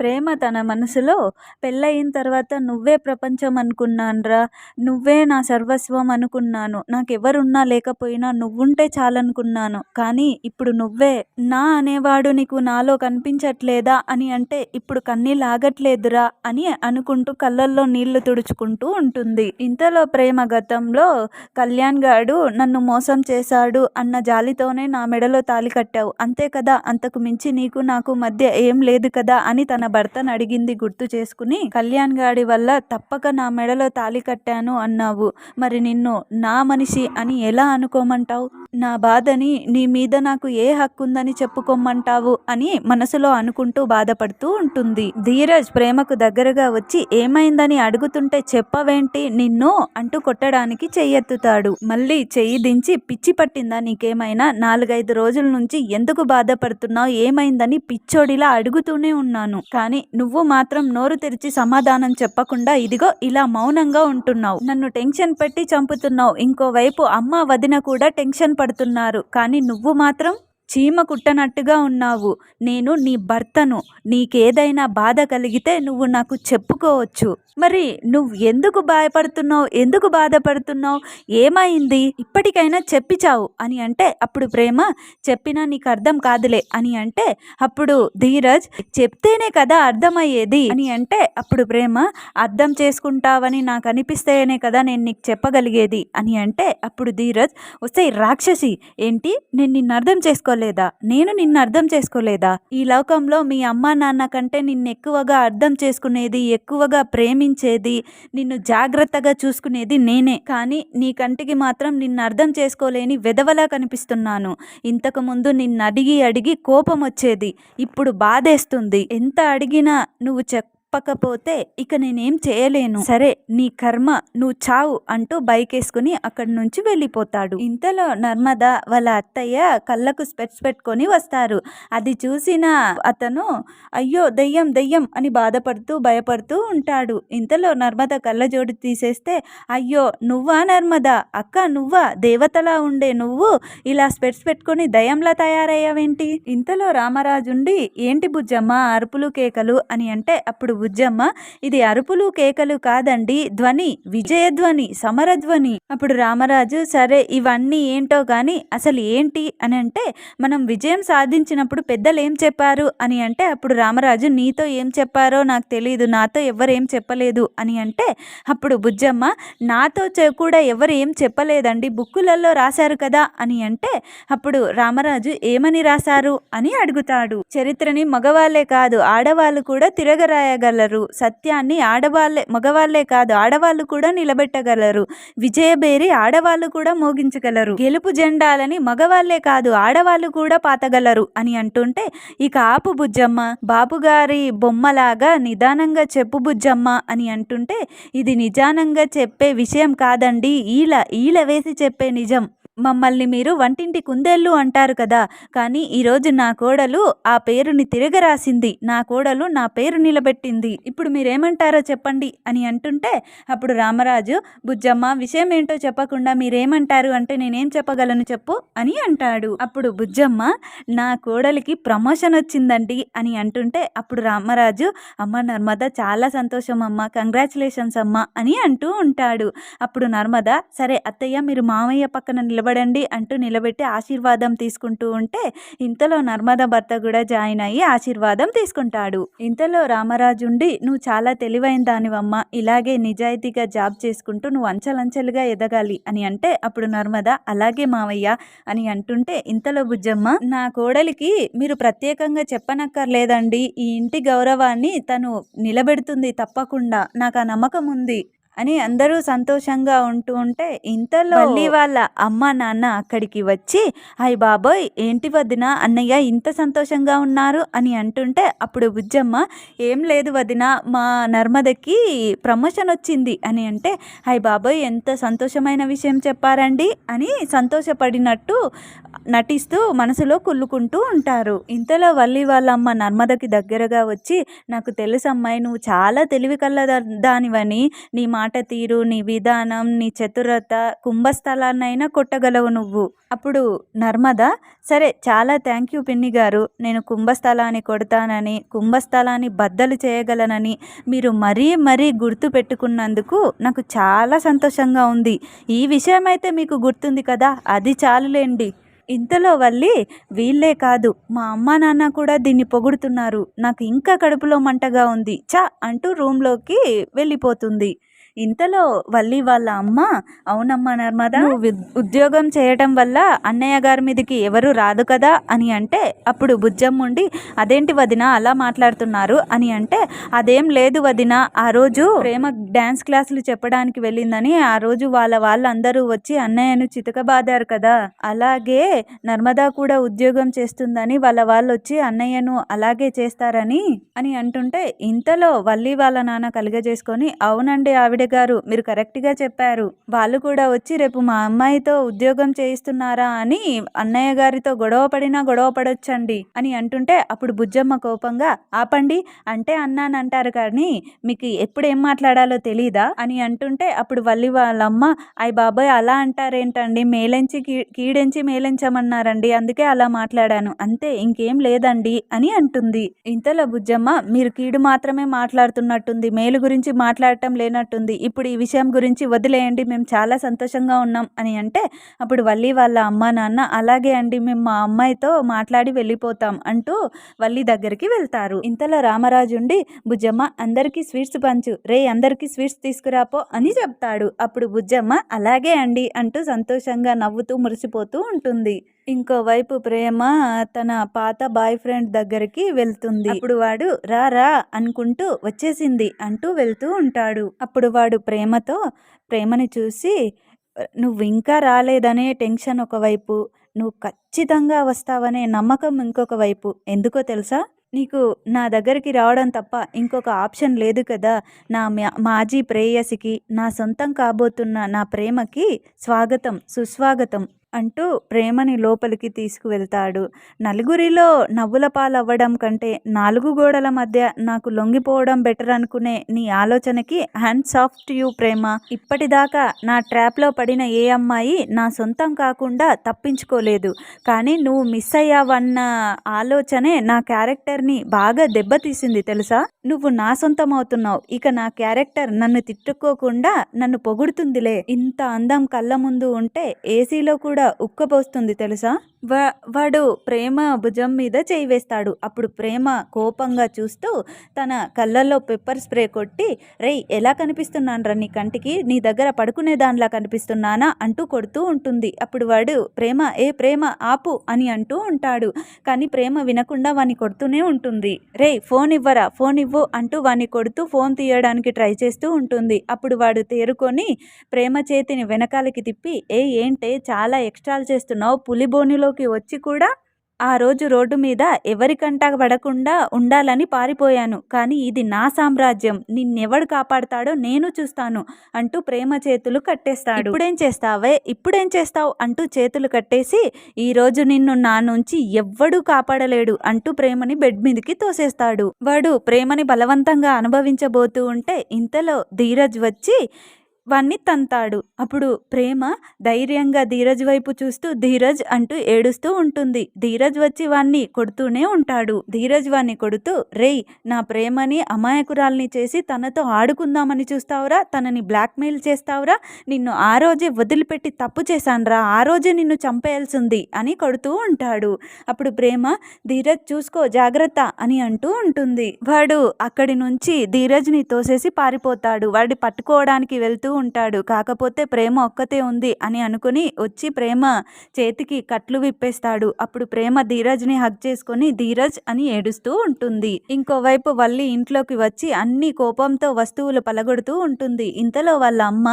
ప్రేమ తన మనసులో పెళ్ళయిన తర్వాత నువ్వే ప్రపంచం అనుకున్నానురా, నువ్వే నా సర్వస్వం అనుకున్నాను, నాకెవరున్నా లేకపోయినా నువ్వుంటే చాలనుకున్నాను, కానీ ఇప్పుడు నువ్వే నా అనేవాడు నీకు నాలో కనిపించట్లేదా అని అంటే ఇప్పుడు కన్నీళ్ళు ఆగట్లేదురా అని అనుకుంటూ కళ్ళల్లో నీళ్లు తుడుచుకుంటూ ఉంటుంది. ఇంతలో ప్రేమ గతంలో కళ్యాణ్ గాడు నన్ను మోసం చేశాడు అన్న జాలితోనే నా మెడలో తాళి కట్టావు, అంతే కదా, అంతకు మించి నీకు నాకు మధ్య ఏం లేదు కదా అని తన భర్తను అడిగింది గుర్తు చేసుకుని, కళ్యాణ్ గాడి వల్ల తప్పక నా మెడలో తాళి కట్టాను అన్నావు, మరి నిన్ను నా మనిషి అని ఎలా అనుకోమంటావు, నా బాధని నీ మీద నాకు ఏ హక్కు ఉందని చెప్పుకోమంటావు అని మనసులో అనుకుంటూ బాధపడుతూ ఉంటుంది. ధీరజ్ ప్రేమకు దగ్గరగా వచ్చి ఏమైందని అడుగుతుంటే చెప్పవేంటి నిన్ను అంటూ కొట్టడానికి చెయ్యెత్తుతాడు. మళ్ళీ చెయ్యి దించి పిచ్చి పట్టిందా నీకేమైనా, 4-5 రోజుల నుంచి ఎందుకు బాధపడుతున్నావు, ఏమైందని పిచ్చోడిలా అడుగుతూనే ఉన్నాను, కానీ నువ్వు మాత్రం నోరు తెరిచి సమాధానం చెప్పకుండా ఇదిగో ఇలా మౌనంగా ఉంటున్నావు, నన్ను టెన్షన్ పెట్టి చంపుతున్నావు, ఇంకోవైపు అమ్మ వదిన కూడా టెన్షన్ పడుతున్నారు, కానీ నువ్వు మాత్రం చీమ కుట్టనట్టుగా ఉన్నావు. నేను నీ భర్తను, నీకేదైనా బాధ కలిగితే నువ్వు నాకు చెప్పుకోవచ్చు, మరి నువ్వు ఎందుకు భయపడుతున్నావు, ఎందుకు బాధపడుతున్నావు, ఏమైంది, ఇప్పటికైనా చెప్పిచావు అని అంటే అప్పుడు ప్రేమ చెప్పినా నీకు అర్థం కాదులే అని అంటే అప్పుడు ధీరజ్ చెప్తేనే కదా అర్థమయ్యేది అని అంటే అప్పుడు ప్రేమ అర్థం చేసుకుంటావని నాకు అనిపిస్తేనే కదా నేను నీకు చెప్పగలిగేది అని అంటే అప్పుడు ధీరజ్ వస్తే రాక్షసి ఏంటి, నేను నిన్ను అర్థం చేసుకోలేదా, నేను నిన్ను అర్థం చేసుకోలేదా, ఈ లోకంలో మీ అమ్మా నాన్న కంటే నిన్ను ఎక్కువగా అర్థం చేసుకునేది, ఎక్కువగా ప్రేమించేది, నిన్ను జాగ్రత్తగా చూసుకునేది నేనే, కానీ నీ కంటికి మాత్రం నిన్ను అర్థం చేసుకోలేని వెధవలా కనిపిస్తున్నాను, ఇంతకు ముందు నిన్ను అడిగి అడిగి కోపం వచ్చేది, ఇప్పుడు బాధేస్తుంది, ఎంత అడిగినా నువ్వు చెప్పకపోతే ఇక నేనేం చేయలేను, సరే నీ కర్మ, నువ్వు చావు అంటూ బైక్ వేసుకుని అక్కడి నుంచి వెళ్ళిపోతాడు. ఇంతలో నర్మద వాళ్ళ అత్తయ్య కళ్ళకు స్పెట్స్ పెట్టుకొని వస్తారు. అది చూసిన అతను అయ్యో దెయ్యం దెయ్యం అని బాధపడుతూ భయపడుతూ ఉంటాడు. ఇంతలో నర్మద కళ్ళజోడు తీసేస్తే అయ్యో నువ్వా నర్మద, అక్క నువ్వా, దేవతలా ఉండే నువ్వు ఇలా స్పెట్స్ పెట్టుకొని దయ్యంలా తయారయ్యావేంటి, ఇంతలో రామరాజుండి ఏంటి బుజ్జమ్మ అరుపులు కేకలు అని అంటే అప్పుడు బుజ్జమ్మ ఇది అరుపులు కేకలు కాదండి, ధ్వని, విజయధ్వని, సమరధ్వని. అప్పుడు రామరాజు సరే ఇవన్నీ ఏంటో గాని అసలు ఏంటి అని అంటే మనం విజయం సాధించినప్పుడు పెద్దలు ఏం చెప్పారు అని అంటే అప్పుడు రామరాజు నీతో ఏం చెప్పారో నాకు తెలియదు, నాతో ఎవరేం చెప్పలేదు అని అంటే అప్పుడు బుజ్జమ్మ నాతో కూడా ఎవరు ఏం చెప్పలేదండి, బుక్కులలో రాశారు కదా అని అంటే అప్పుడు రామరాజు ఏమని రాశారు అని అడుగుతాడు. చరిత్రని మగవాళ్లే కాదు ఆడవాళ్ళు కూడా తిరగరాయగలరు, సత్యాన్ని మగవాళ్లే కాదు ఆడవాళ్ళు కూడా నిలబెట్టగలరు, విజయబేరి ఆడవాళ్ళు కూడా మోగించగలరు, గెలుపు జెండాలని మగవాళ్లే కాదు ఆడవాళ్ళు కూడా పాతగలరు అని అంటుంటే ఇక ఆపు బుజ్జమ్మ, బాబుగారి బొమ్మలాగా నిదానంగా చెప్పు బుజ్జమ్మ అని అంటుంటే ఇది నిదానంగా చెప్పే విషయం కాదండి, ఈల వేసి చెప్పే నిజం, మమ్మల్ని మీరు వంటింటి కుందేళ్ళు అంటారు కదా, కానీ ఈరోజు నా కోడలు ఆ పేరుని తిరగరాసింది, నా కోడలు నా పేరు నిలబెట్టింది, ఇప్పుడు మీరేమంటారో చెప్పండి అని అంటుంటే అప్పుడు రామరాజు బుజ్జమ్మ విషయం ఏంటో చెప్పకుండా మీరేమంటారు అంటే నేనేం చెప్పగలను చెప్పు అని అంటాడు. అప్పుడు బుజ్జమ్మ నా కోడలికి ప్రమోషన్ వచ్చిందండి అని అంటుంటే అప్పుడు రామరాజు అమ్మ నర్మద చాలా సంతోషం అమ్మ, కంగ్రాచులేషన్స్ అమ్మ అని అంటూ ఉంటాడు. అప్పుడు నర్మద సరే అత్తయ్య మీరు మామయ్య పక్కన నిలబడండి అంటూ నిలబెట్టి ఆశీర్వాదం తీసుకుంటూ ఉంటే ఇంతలో నర్మద భర్త కూడా జాయిన్ అయ్యి ఆశీర్వాదం తీసుకుంటాడు. ఇంతలో రామరాజుండి నువ్వు చాలా తెలివైన దానివమ్మ, ఇలాగే నిజాయితీగా జాబ్ చేసుకుంటూ నువ్వు అంచెలంచెలుగా ఎదగాలి అని అంటే అప్పుడు నర్మద అలాగే మావయ్య అని అంటుంటే ఇంతలో బుజ్జమ్మ నా కోడలికి మీరు ప్రత్యేకంగా చెప్పనక్కర్లేదండి, ఈ ఇంటి గౌరవాన్ని తను నిలబెడుతుంది తప్పకుండా, నాకు ఆ నమ్మకం ఉంది అని అందరూ సంతోషంగా ఉంటూ ఉంటే ఇంతలో మళ్ళీ వాళ్ళ అమ్మ నాన్న అక్కడికి వచ్చి అయ్ బాబోయ్ ఏంటి వదిన అన్నయ్య ఇంత సంతోషంగా ఉన్నారు అని అంటుంటే అప్పుడు బుజ్జమ్మ ఏం లేదు వదిన మా నర్మదకి ప్రమోషన్ వచ్చింది అని అంటే అయ్ బాబోయ్ ఎంత సంతోషమైన విషయం చెప్పారండి అని సంతోషపడినట్టు నటిస్తూ మనసులో కుళ్ళుకుంటూ ఉంటారు. ఇంతలో వల్లి వాళ్ళ అమ్మ నర్మదకి దగ్గరగా వచ్చి, నాకు తెలుసమ్మాయి, నువ్వు చాలా తెలివి కల్ల దానివని, నీ మాట తీరు, నీ విధానం, నీ చతురత, కుంభస్థలాన్నైనా కొట్టగలవు నువ్వు. అప్పుడు నర్మద, సరే చాలా థ్యాంక్ యూ పిన్ని గారు, నేను కుంభస్థలాన్ని కొడతానని, కుంభస్థలాన్ని బద్దలు చేయగలనని మీరు మరీ మరీ గుర్తు పెట్టుకున్నందుకు నాకు చాలా సంతోషంగా ఉంది. ఈ విషయమైతే మీకు గుర్తుంది కదా, అది చాలులేండి. ఇంతలో వల్లి, వీళ్ళే కాదు మా అమ్మ నాన్న కూడా దీన్ని పొగుడుతున్నారు, నాకు ఇంకా కడుపులో మంటగా ఉంది చా అంటూ రూమ్లోకి వెళ్ళిపోతుంది. ఇంతలో వల్లి వాళ్ళ అమ్మ, అవునమ్మా నర్మద, నువ్వు ఉద్యోగం చేయటం వల్ల అన్నయ్య గారి మీదకి ఎవరు రాదు కదా అని అంటే, అప్పుడు బుజ్జమ్మ ఉండి, అదేంటి వదిన అలా మాట్లాడుతున్నారు అని అంటే, అదేం లేదు వదిన, ఆ రోజు ప్రేమ డ్యాన్స్ క్లాసులు చెప్పడానికి వెళ్ళిందని ఆ రోజు వాళ్ళందరూ వచ్చి అన్నయ్యను చితకబాదారు కదా, అలాగే నర్మదా కూడా ఉద్యోగం చేస్తుందని వాళ్ళు వచ్చి అన్నయ్యను అలాగే చేస్తారని అని అంటుంటే, ఇంతలో వల్లి వాళ్ళ నాన్న కలుగజేసుకొని, అవునండి ఆవిడ గారు, మీరు కరెక్ట్గా చెప్పారు, వాళ్ళు కూడా వచ్చి రేపు మా అమ్మాయితో ఉద్యోగం చేయిస్తున్నారా అని అన్నయ్య గారితో గొడవ పడొచ్చండి అని అంటుంటే, అప్పుడు బుజ్జమ్మ కోపంగా, ఆపండి, అంటే అన్నానంటారు కానీ మీకు ఎప్పుడు ఏం మాట్లాడాలో తెలీదా అని అంటుంటే, అప్పుడు వల్లి వాళ్ళమ్మ, అయ్య బాబోయ్ అలా అంటారేంటండి, మేలెంచి కీడెంచి మేలెంచమన్నారండి, అందుకే అలా మాట్లాడాను అంతే, ఇంకేం లేదండి అని అంటుంది. ఇంతలో బుజ్జమ్మ, మీరు కీడు మాత్రమే మాట్లాడుతున్నట్టుంది, మేలు గురించి మాట్లాడటం లేనట్టుంది, ఇప్పుడు ఈ విషయం గురించి వదిలేయండి, మేము చాలా సంతోషంగా ఉన్నాం అని అంటే, అప్పుడు వల్లి వాళ్ళ అమ్మ నాన్న, అలాగే అండి, మేము మా అమ్మాయితో మాట్లాడి వెళ్ళిపోతాం అంటూ వల్లి దగ్గరికి వెళ్తారు. ఇంతలో రామరాజు ఉండి, బుజ్జమ్మ అందరికీ స్వీట్స్ పంచు, రే అందరికీ స్వీట్స్ తీసుకురాపో అని చెప్తాడు. అప్పుడు బుజ్జమ్మ అలాగే అండి అంటూ సంతోషంగా నవ్వుతూ మురిసిపోతూ ఉంటుంది. ఇంకోవైపు ప్రేమ తన పాత బాయ్ ఫ్రెండ్ దగ్గరికి వెళ్తుంది. అప్పుడు వాడు రా రా అనుకుంటూ వచ్చేసింది అంటూ వెళ్తూ ఉంటాడు. అప్పుడు వాడు ప్రేమని చూసి, నువ్వు ఇంకా రాలేదనే టెన్షన్ ఒకవైపు, నువ్వు ఖచ్చితంగా వస్తావనే నమ్మకం ఇంకొక వైపు. ఎందుకో తెలుసా, నీకు నా దగ్గరికి రావడం తప్ప ఇంకొక ఆప్షన్ లేదు కదా, నా మాజీ ప్రేయసికి, నా సొంతం కాబోతున్న నా ప్రేమకి స్వాగతం సుస్వాగతం అంటూ ప్రేమని లోపలికి తీసుకువెళ్తాడు. నలుగురిలో నవ్వుల పాలవ్వడం కంటే 4 గోడల మధ్య నాకు లొంగిపోవడం బెటర్ అనుకునే నీ ఆలోచనకి హ్యాండ్స్ ఆఫ్ టు యూ ప్రేమ. ఇప్పటిదాకా నా ట్రాప్లో పడిన ఏ అమ్మాయి నా సొంతం కాకుండా తప్పించుకోలేదు, కానీ నువ్వు మిస్ అయ్యావన్న ఆలోచనే నా క్యారెక్టర్ని బాగా దెబ్బతీసింది తెలుసా. నువ్వు నా సొంతం అవుతున్నావు, ఇక నా క్యారెక్టర్ నన్ను తిట్టుకోకుండా నన్ను పొగుడుతుందిలే. ఇంత అందం కళ్ళ ముందు ఉంటే ఏసీలో కూడా ఉక్కబోస్తుంది తెలుసా. వాడు ప్రేమ భుజం మీద చేయి వేస్తాడు. అప్పుడు ప్రేమ కోపంగా చూస్తూ తన కళ్ళల్లో పెప్పర్ స్ప్రే కొట్టి, రేయ్ ఎలా కనిపిస్తున్నానరా నీ కంటికి, నీ దగ్గర పడుకునే దానిలా కనిపిస్తున్నానా అంటూ కొడుతూ ఉంటుంది. అప్పుడు వాడు ప్రేమ ఆపు అని అంటూ ఉంటాడు, కానీ ప్రేమ వినకుండా వాణ్ణి కొడుతూనే ఉంటుంది. రేయ్ ఫోన్ ఇవ్వరా, ఫోన్ ఇవ్వు అంటూ వాణ్ణి కొడుతూ ఫోన్ తీయడానికి ట్రై చేస్తూ ఉంటుంది. అప్పుడు వాడు తేరుకొని ప్రేమ చేతిని వెనకాలకి తిప్పి, ఏంటే చాలా ఎక్స్ట్రాలు చేస్తున్నావు, పులిబోనిలోకి వచ్చి కూడా ఆ రోజు రోడ్డు మీద ఎవరికంటా పడకుండా ఉండాలని పారిపోయాను, కానీ ఇది నా సామ్రాజ్యం, నిన్నెవడు కాపాడుతాడో నేను చూస్తాను అంటూ ప్రేమ చేతులు కట్టేస్తాడు. ఇప్పుడేం చేస్తావు అంటూ చేతులు కట్టేసి, ఈరోజు నిన్ను నా నుంచి ఎవ్వడూ కాపాడలేడు అంటూ ప్రేమని బెడ్ మీదకి తోసేస్తాడు. వాడు ప్రేమని బలవంతంగా అనుభవించబోతూ ఉంటే ఇంతలో ధీరజ్ వచ్చి వాణ్ణి తంతాడు. అప్పుడు ప్రేమ ధైర్యంగా ధీరజ్ వైపు చూస్తూ ధీరజ్ అంటూ ఏడుస్తూ ఉంటుంది. ధీరజ్ వచ్చి వాణ్ణి కొడుతూనే ఉంటాడు. ధీరజ్ వాణ్ణి కొడుతూ, రేయ్ నా ప్రేమని అమాయకురాల్ని చేసి తనతో ఆడుకుందామని చూస్తావురా, తనని బ్లాక్మెయిల్ చేస్తావురా, నిన్ను ఆ రోజే వదిలిపెట్టి తప్పు చేశాన్రా, ఆ రోజే నిన్ను చంపేయాల్సింది అని కొడుతూ ఉంటాడు. అప్పుడు ప్రేమ, ధీరజ్ చూసుకో జాగ్రత్త అని అంటూ ఉంటుంది. వాడు అక్కడి నుంచి ధీరజ్ని తోసేసి పారిపోతాడు. వాడి పట్టుకోవడానికి వెళ్తూ ఉంటాడు. కాకపోతే ప్రేమ ఒక్కతే ఉంది అని అనుకుని వచ్చి ప్రేమ చేతికి కట్లు విప్పేస్తాడు. అప్పుడు ప్రేమ ధీరజ్ని హగ్ చేసుకొని ధీరజ్ అని ఏడుస్తూ ఉంటుంది. ఇంకోవైపు వల్లి ఇంట్లోకి వచ్చి అన్ని కోపంతో వస్తువులు పలగొడుతూ ఉంటుంది. ఇంతలో వాళ్ళ అమ్మ,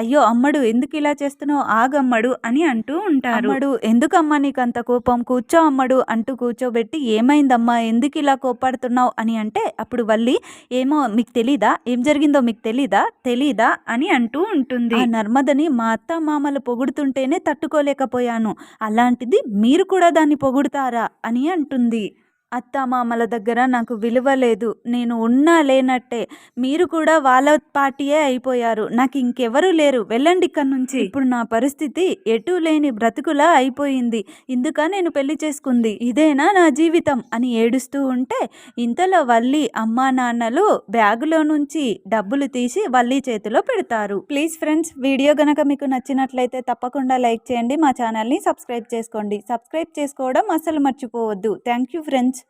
అయ్యో అమ్మడు ఎందుకు ఇలా చేస్తున్నావు, ఆగమ్మడు అని అంటూ ఉంటారు. అమ్మడు, ఎందుకమ్మా నీకంత కోపం, కూర్చో అమ్మడు అంటూ కూర్చోబెట్టి, ఏమైందమ్మా ఎందుకు ఇలా కోపడుతున్నావు అని అంటే, అప్పుడు వల్లి, ఏమో మీకు తెలీదా, ఏం జరిగిందో మీకు తెలీదా అని అంటూ ఉంటుంది. ఆ నర్మదని మా అత్త మామలు పొగుడుతుంటేనే తట్టుకోలేకపోయాను, అలాంటిది మీరు కూడా దాన్ని పొగుడుతారా అని అంటుంది. అత్తామామల దగ్గర నాకు విలువ లేదు, నేను ఉన్నా లేనట్టే, మీరు కూడా వాళ్ళ పార్టీయే అయిపోయారు, నాకు ఇంకెవరూ లేరు, వెళ్ళండి ఇక్కడి నుంచి. ఇప్పుడు నా పరిస్థితి ఎటూ లేని బ్రతుకులా అయిపోయింది, ఇందుక నేను పెళ్లి చేసుకుంది, ఇదేనా నా జీవితం అని ఏడుస్తూ ఉంటే ఇంతలో వల్లి అమ్మా నాన్నలు బ్యాగులో నుంచి డబ్బులు తీసి వల్లి చేతిలో పెడతారు. ప్లీజ్ ఫ్రెండ్స్, వీడియో గనక మీకు నచ్చినట్లయితే తప్పకుండా లైక్ చేయండి, మా ఛానల్ని సబ్స్క్రైబ్ చేసుకోండి, సబ్స్క్రైబ్ చేసుకోవడం అస్సలు మర్చిపోవద్దు. Thank you friends.